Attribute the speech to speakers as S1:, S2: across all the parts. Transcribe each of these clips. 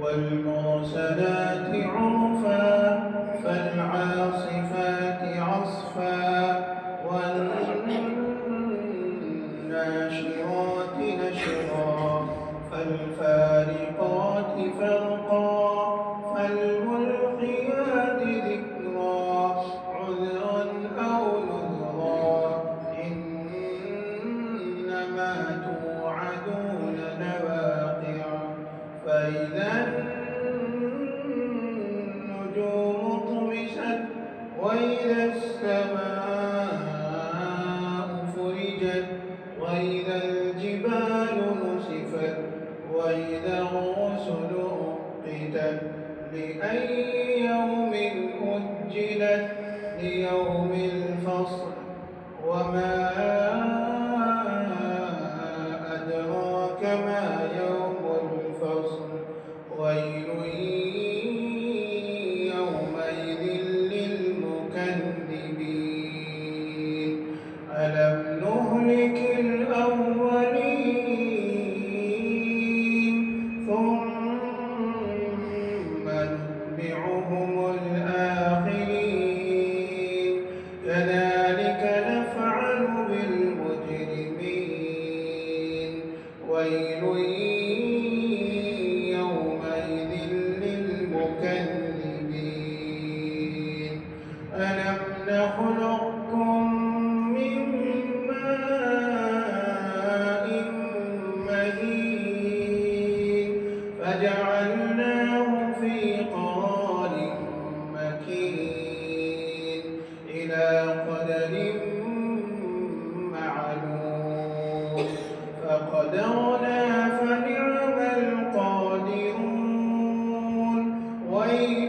S1: والمرسلات عرفا فالعاصفات عصفا والناشرات نشرا فالفارقات فرقا فالملقيات ذكرا عذرا أو نذرا إنما توعدون لواقع فإذا النجوم طمست وإذا السماء فرجت وإذا الجبال نسفت وإذا الرسل أقتت لأي يوم أجلت ليوم الفصل وما أدراك ما يوم الفصل ويل يومئذ للمكذبين ألم نهلك الأولين ثم نتبعهم الآخرين كذلك نفعل بالمجرمين ويل يومئذ للمكذبين ألم نخلقكم من ماء مهين فجعلناه في قرار مكين إلى قدر معلوم فقدرنا فنعم القادرون ويل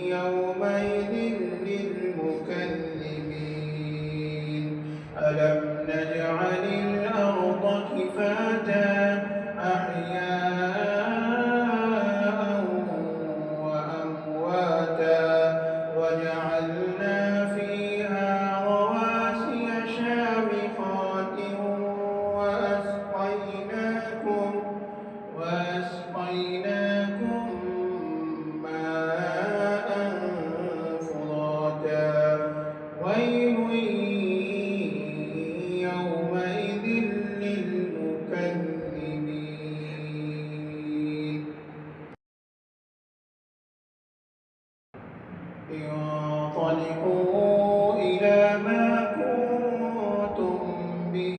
S1: يومئذ للمكذبين ألم نجعل